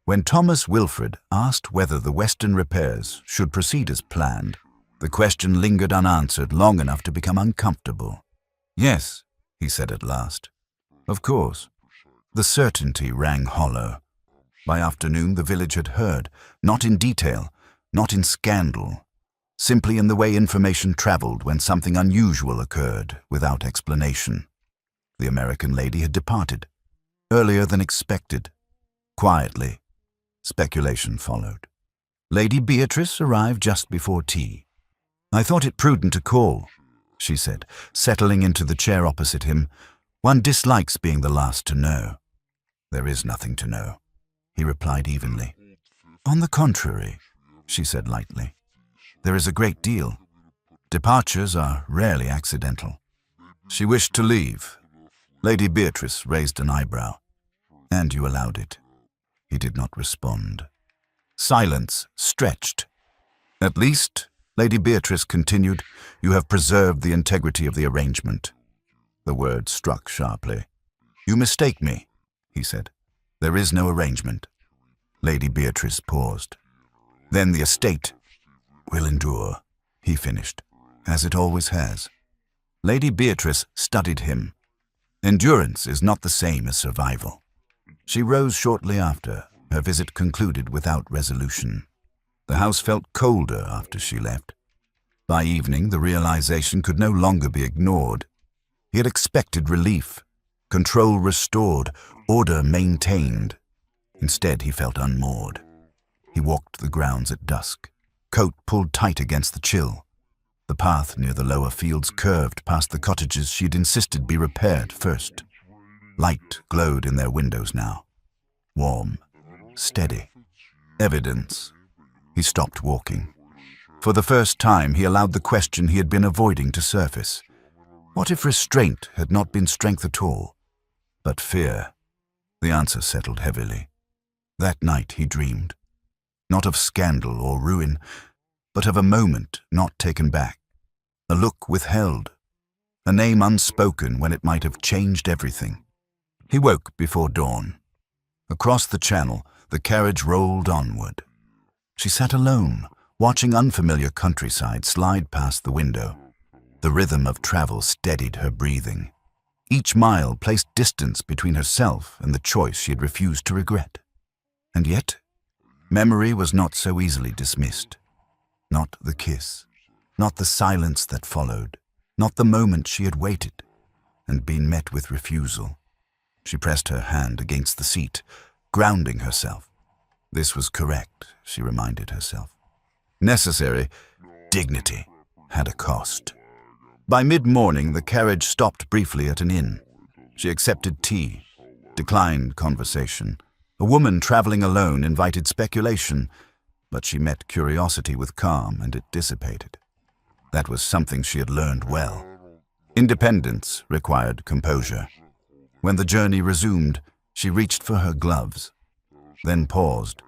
When Thomas Wilfred asked whether the Western repairs should proceed as planned, the question lingered unanswered long enough to become uncomfortable. "Yes," he said at last. "Of course." The certainty rang hollow. By afternoon, the village had heard, not in detail, not in scandal, simply in the way information traveled when something unusual occurred without explanation. The American lady had departed. earlier than expected. Quietly, speculation followed. Lady Beatrice arrived just before tea. "I thought it prudent to call," she said, settling into the chair opposite him. "One dislikes being the last to know." "There is nothing to know," he replied evenly. "On the contrary," she said lightly, "there is a great deal. Departures are rarely accidental." She wished to leave. Lady Beatrice raised an eyebrow. "And you allowed it." He did not respond. Silence stretched. "At least," Lady Beatrice continued, "you have preserved the integrity of the arrangement." The word struck sharply. "You mistake me," he said. "There is no arrangement." Lady Beatrice paused. "Then the estate will endure," he finished, "as it always has." Lady Beatrice studied him. Endurance is not the same as survival. She rose shortly after, her visit concluded without resolution. The house felt colder after she left. By evening, the realization could no longer be ignored. He had expected relief, control restored, order maintained. Instead, he felt unmoored. He walked the grounds at dusk, coat pulled tight against the chill. The path near the lower fields curved past the cottages she had insisted be repaired first. Light glowed in their windows now. Warm, steady. Evidence. He stopped walking. For the first time, he allowed the question he had been avoiding to surface. What if restraint had not been strength at all, but fear? The answer settled heavily. That night he dreamed, not of scandal or ruin, but of a moment not taken back, a look withheld, a name unspoken when it might have changed everything. He woke before dawn. Across the channel, the carriage rolled onward. She sat alone, watching unfamiliar countryside slide past the window. The rhythm of travel steadied her breathing. Each mile placed distance between herself and the choice she had refused to regret. And yet, memory was not so easily dismissed. Not the kiss, not the silence that followed, not the moment she had waited and been met with refusal. She pressed her hand against the seat, grounding herself. This was correct, she reminded herself. Necessary, dignity, had a cost. By mid-morning, the carriage stopped briefly at an inn. She accepted tea, declined conversation. A woman traveling alone invited speculation, but she met curiosity with calm and it dissipated. That was something she had learned well. Independence required composure. When the journey resumed, she reached for her gloves, then paused.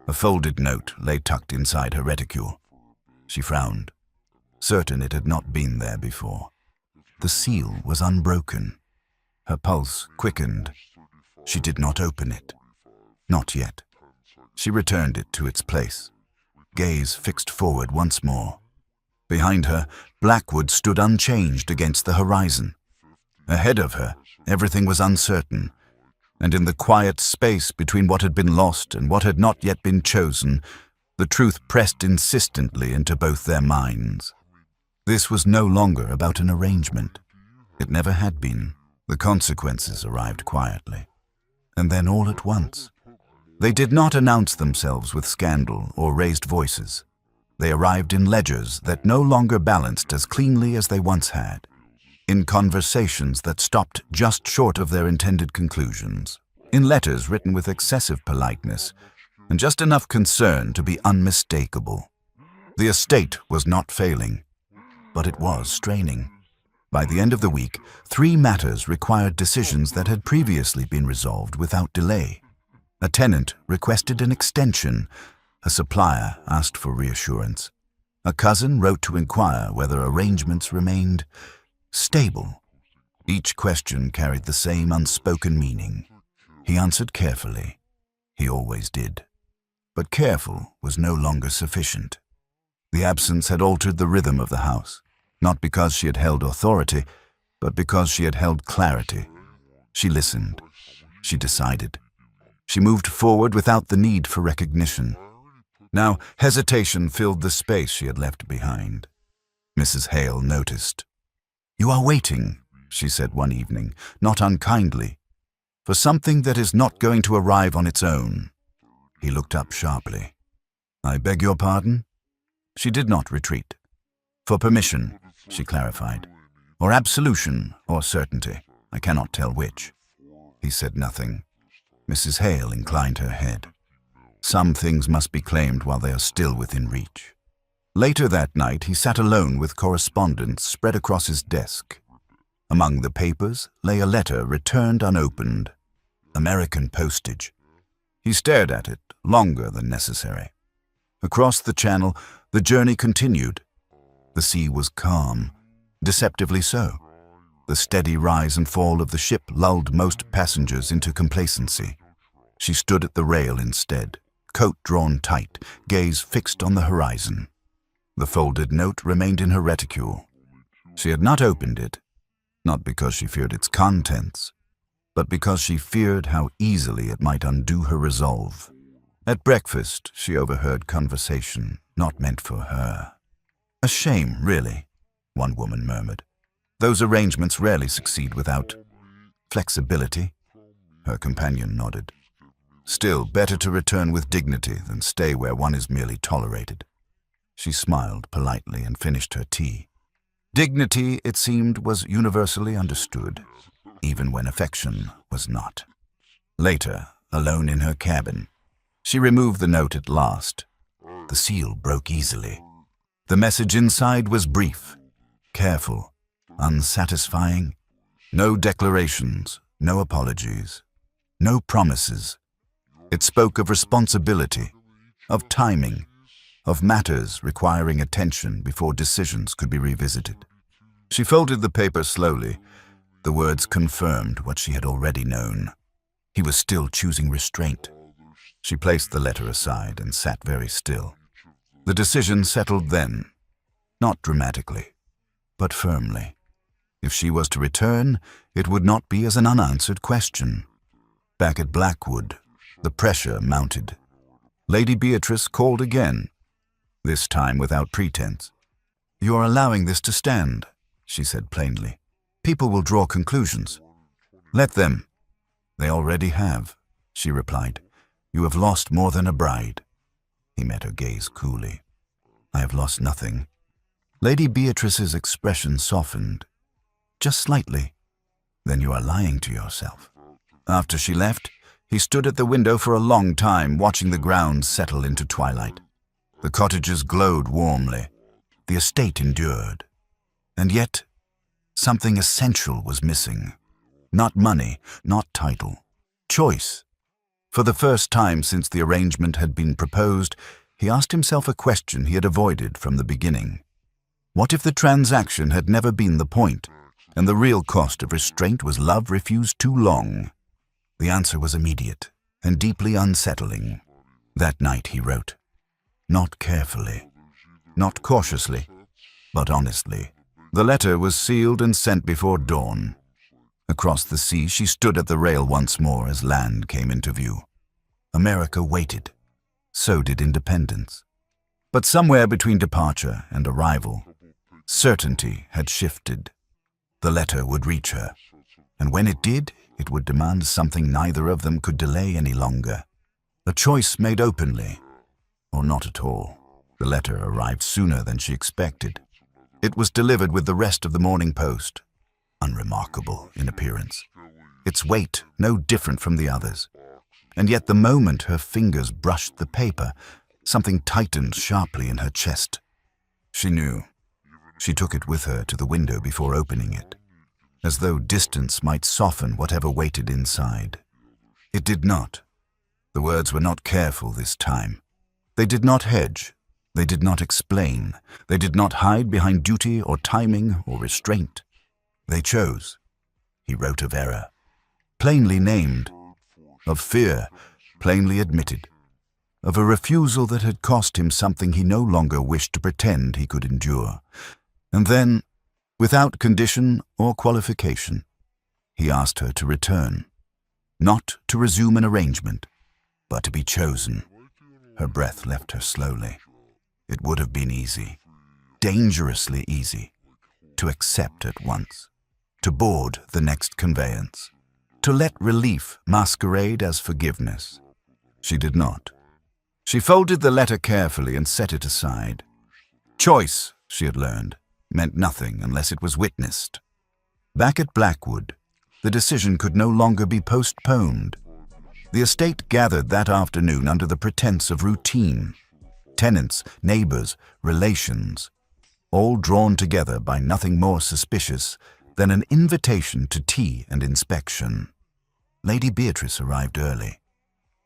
A folded note lay tucked inside her reticule. She frowned, certain it had not been there before. The seal was unbroken. Her pulse quickened. She did not open it. Not yet. She returned it to its place, gaze fixed forward once more. Behind her, Blackwood stood unchanged against the horizon. Ahead of her, everything was uncertain, and in the quiet space between what had been lost and what had not yet been chosen, the truth pressed insistently into both their minds. This was no longer about an arrangement. It never had been. The consequences arrived quietly. And then all at once. They did not announce themselves with scandal or raised voices. They arrived in ledgers that no longer balanced as cleanly as they once had, in conversations that stopped just short of their intended conclusions, in letters written with excessive politeness, and just enough concern to be unmistakable. The estate was not failing, but it was straining. By the end of the week, 3 matters required decisions that had previously been resolved without delay. A tenant requested an extension. A supplier asked for reassurance. A cousin wrote to inquire whether arrangements remained stable. Each question carried the same unspoken meaning. He answered carefully. He always did. But careful was no longer sufficient. The absence had altered the rhythm of the house, not because she had held authority, but because she had held clarity. She listened. She decided. She moved forward without the need for recognition. Now, hesitation filled the space she had left behind. Mrs. Hale noticed. "You are waiting," she said one evening, not unkindly. For something that is not going to arrive on its own. He looked up sharply. I beg your pardon? She did not retreat. For permission, she clarified. Or absolution, or certainty. I cannot tell which. He said nothing. Mrs. Hale inclined her head. Some things must be claimed while they are still within reach. Later that night, he sat alone with correspondence spread across his desk. Among the papers lay a letter returned unopened. American postage. He stared at it, longer than necessary. Across the channel, the journey continued. The sea was calm, deceptively so. The steady rise and fall of the ship lulled most passengers into complacency. She stood at the rail instead, coat drawn tight, gaze fixed on the horizon. The folded note remained in her reticule. She had not opened it, not because she feared its contents, but because she feared how easily it might undo her resolve. At breakfast, she overheard conversation not meant for her. A shame, really, one woman murmured. Those arrangements rarely succeed without flexibility. Her companion nodded. Still, better to return with dignity than stay where one is merely tolerated. She smiled politely and finished her tea. Dignity, it seemed, was universally understood, even when affection was not. Later, alone in her cabin, she removed the note at last. The seal broke easily. The message inside was brief, careful, unsatisfying. No declarations, no apologies, no promises. It spoke of responsibility, of timing, of matters requiring attention before decisions could be revisited. She folded the paper slowly. The words confirmed what she had already known. He was still choosing restraint. She placed the letter aside and sat very still. The decision settled then, not dramatically, but firmly. If she was to return, it would not be as an unanswered question. Back at Blackwood, the pressure mounted. Lady Beatrice called again, this time without pretense. You are allowing this to stand, she said plainly. People will draw conclusions. Let them. They already have, she replied. You have lost more than a bride. He met her gaze coolly. I have lost nothing. Lady Beatrice's expression softened, just slightly. Then you are lying to yourself. After she left, he stood at the window for a long time, watching the grounds settle into twilight. The cottages glowed warmly. The estate endured. And yet, something essential was missing. Not money, not title. Choice. For the first time since the arrangement had been proposed, he asked himself a question he had avoided from the beginning. What if the transaction had never been the point, and the real cost of restraint was love refused too long? The answer was immediate and deeply unsettling. That night he wrote, not carefully, not cautiously, but honestly. The letter was sealed and sent before dawn. Across the sea, she stood at the rail once more as land came into view. America waited. So did independence. But somewhere between departure and arrival, certainty had shifted. The letter would reach her, and when it did, it would demand something neither of them could delay any longer. A choice made openly, or not at all. The letter arrived sooner than she expected. It was delivered with the rest of the morning post, unremarkable in appearance, its weight no different from the others. And yet the moment her fingers brushed the paper, something tightened sharply in her chest. She knew. She took it with her to the window before opening it, as though distance might soften whatever waited inside. It did not. The words were not careful this time. They did not hedge. They did not explain. They did not hide behind duty or timing or restraint. They chose. He wrote of error, plainly named, of fear, plainly admitted, of a refusal that had cost him something he no longer wished to pretend he could endure. And then, without condition or qualification, he asked her to return, not to resume an arrangement, but to be chosen. Her breath left her slowly. It would have been easy, dangerously easy, to accept at once, to board the next conveyance. to let relief masquerade as forgiveness. She did not. She folded the letter carefully and set it aside. Choice, she had learned, meant nothing unless it was witnessed. Back at Blackwood, the decision could no longer be postponed. The estate gathered that afternoon under the pretense of routine. Tenants, neighbors, relations, all drawn together by nothing more suspicious than an invitation to tea and inspection. Lady Beatrice arrived early.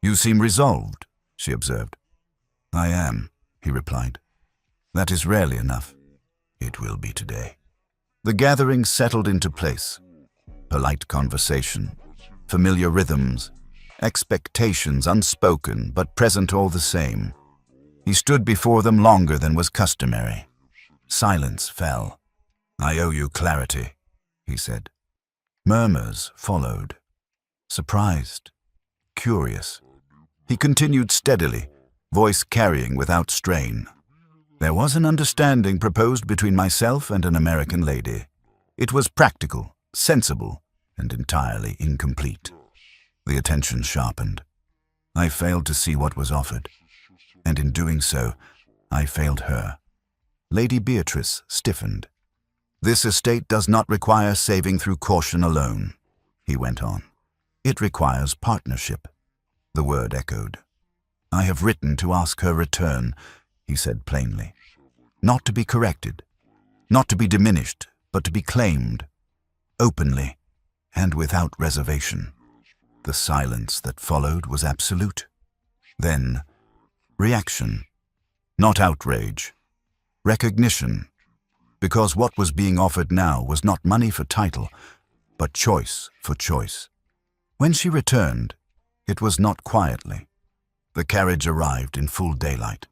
"You seem resolved," she observed. "I am," he replied. "That is rarely enough. It will be today." The gathering settled into place. Polite conversation, familiar rhythms, expectations unspoken but present all the same. He stood before them longer than was customary. Silence fell. "I owe you clarity," he said. Murmurs followed. Surprised, curious. He continued steadily, voice carrying without strain. "There was an understanding proposed between myself and an American lady. It was practical, sensible, and entirely incomplete." The attention sharpened. "I failed to see what was offered, and in doing so, I failed her." Lady Beatrice stiffened. "This estate does not require saving through caution alone," he went on. "It requires partnership." The word echoed. "I have written to ask her return," he said plainly. "Not to be corrected, not to be diminished, but to be claimed, openly and without reservation." The silence that followed was absolute. Then, reaction, not outrage, recognition, because what was being offered now was not money for title, but choice for choice. When she returned, it was not quietly. The carriage arrived in full daylight.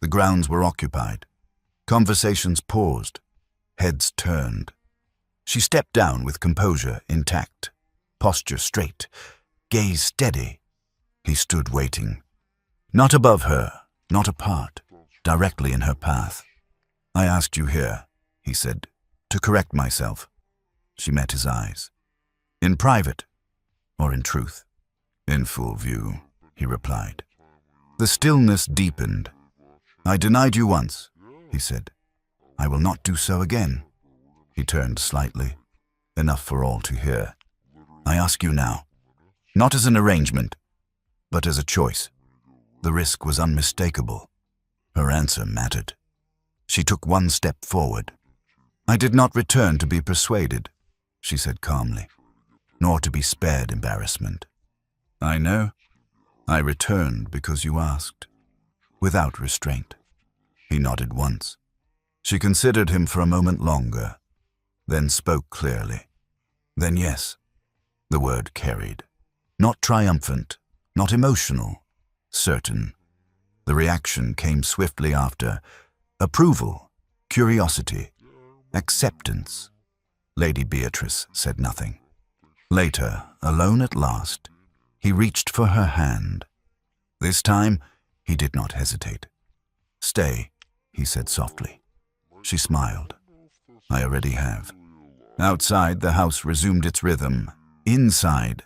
The grounds were occupied. Conversations paused. Heads turned. She stepped down with composure intact, posture straight, gaze steady. He stood waiting. Not above her, not apart, directly in her path. "I asked you here," he said, "to correct myself." She met his eyes. "In private, or in truth?" "In full view," he replied. The stillness deepened. "I denied you once," he said. "I will not do so again." He turned slightly, enough for all to hear. "I ask you now, not as an arrangement, but as a choice." The risk was unmistakable. Her answer mattered. She took one step forward. "I did not return to be persuaded," she said calmly, "nor to be spared embarrassment. I know. I returned because you asked, without restraint." He nodded once. She considered him for a moment longer, then spoke clearly. "Then yes." The word carried. Not triumphant, not emotional, certain. The reaction came swiftly after. Approval, curiosity, acceptance. Lady Beatrice said nothing. Later, alone at last, he reached for her hand. This time, he did not hesitate. "Stay," he said softly. She smiled. "I already have." Outside, the house resumed its rhythm. Inside,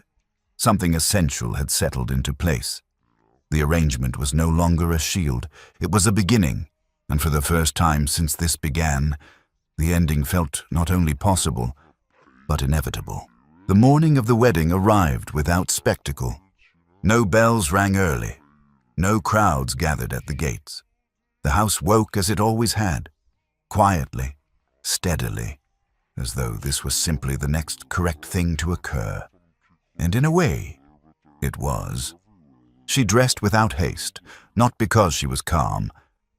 something essential had settled into place. The arrangement was no longer a shield. It was a beginning, and for the first time since this began, the ending felt not only possible, but inevitable. The morning of the wedding arrived without spectacle. No bells rang early. No crowds gathered at the gates. The house woke as it always had, quietly, steadily, as though this was simply the next correct thing to occur. And in a way, it was. She dressed without haste, not because she was calm,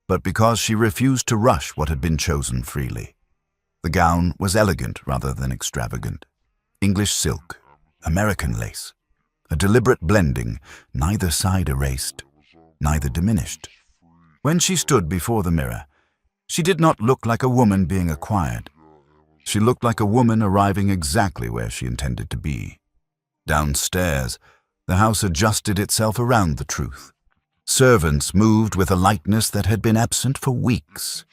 but because she refused to rush what had been chosen freely. The gown was elegant rather than extravagant. English silk, American lace, a deliberate blending, neither side erased, neither diminished. When she stood before the mirror, she did not look like a woman being acquired. She looked like a woman arriving exactly where she intended to be. Downstairs, the house adjusted itself around the truth. Servants moved with a lightness that had been absent for weeks.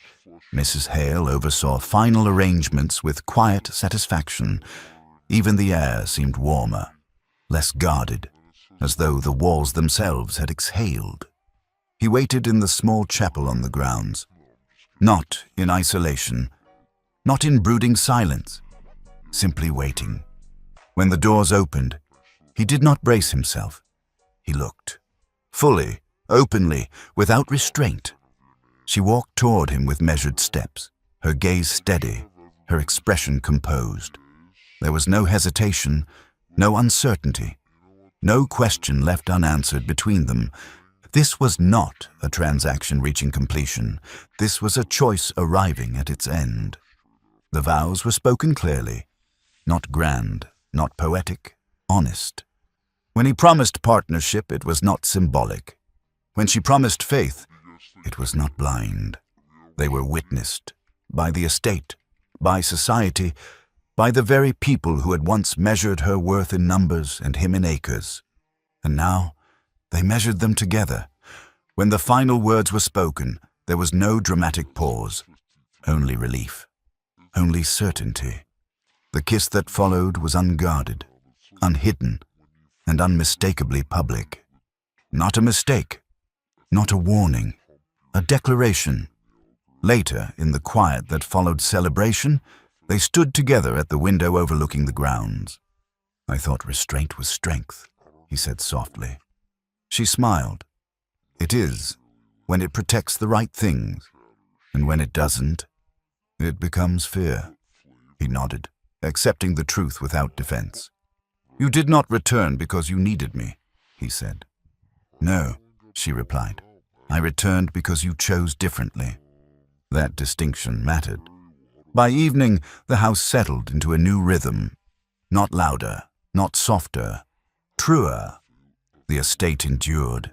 Mrs. Hale oversaw final arrangements with quiet satisfaction. Even the air seemed warmer. less guarded, as though the walls themselves had exhaled. He waited in the small chapel on the grounds, not in isolation, not in brooding silence, simply waiting. When the doors opened, he did not brace himself. He looked, fully, openly, without restraint. She walked toward him with measured steps, her gaze steady, her expression composed. There was no hesitation, no uncertainty, no question left unanswered between them. This was not a transaction reaching completion. This was a choice arriving at its end. The vows were spoken clearly, not grand, not poetic, honest. When he promised partnership, it was not symbolic. When she promised faith, it was not blind. They were witnessed by the estate, by society, by the very people who had once measured her worth in numbers and him in acres. And now they measured them together. When the final words were spoken, there was no dramatic pause, only relief, only certainty. The kiss that followed was unguarded, unhidden, and unmistakably public. Not a mistake, not a warning, a declaration. Later, in the quiet that followed celebration, they stood together at the window overlooking the grounds. "I thought restraint was strength," he said softly. She smiled. "It is, when it protects the right things, and when it doesn't, it becomes fear." He nodded, accepting the truth without defense. "You did not return because you needed me," he said. "No," she replied. "I returned because you chose differently." That distinction mattered. By evening, the house settled into a new rhythm. Not louder, not softer, truer. The estate endured,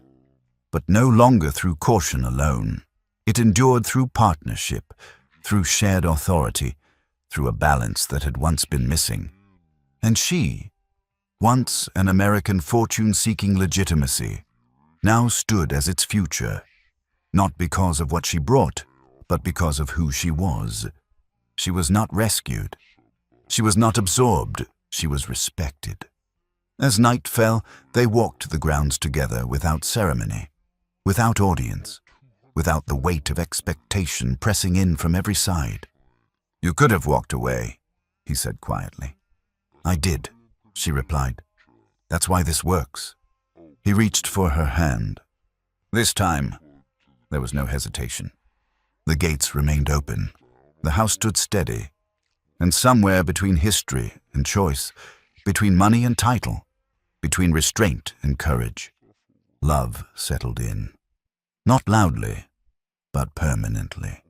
but no longer through caution alone. It endured through partnership, through shared authority, through a balance that had once been missing. And she, once an American fortune-seeking legitimacy, now stood as its future, not because of what she brought, but because of who she was. She was not rescued. She was not absorbed. She was respected. As night fell, they walked the grounds together without ceremony, without audience, without the weight of expectation pressing in from every side. "You could have walked away," he said quietly. "I did," she replied. "That's why this works." He reached for her hand. This time, there was no hesitation. The gates remained open. The house stood steady. And somewhere between history and choice, between money and title, between restraint and courage, love settled in. Not loudly, but permanently.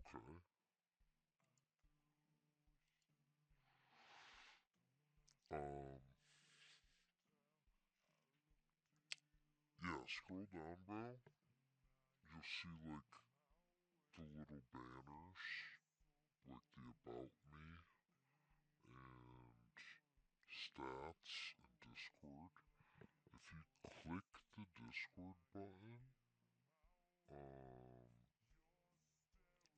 Yeah, scroll down, bro. You'll see like the little banners, like the About Me and Stats and Discord. If you click the Discord button, um,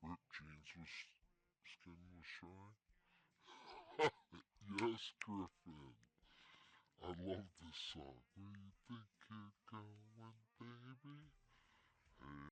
Rip Jeans' skin was showing. Yes, Griffin. I love this song. Where you think you're going, baby? Hey,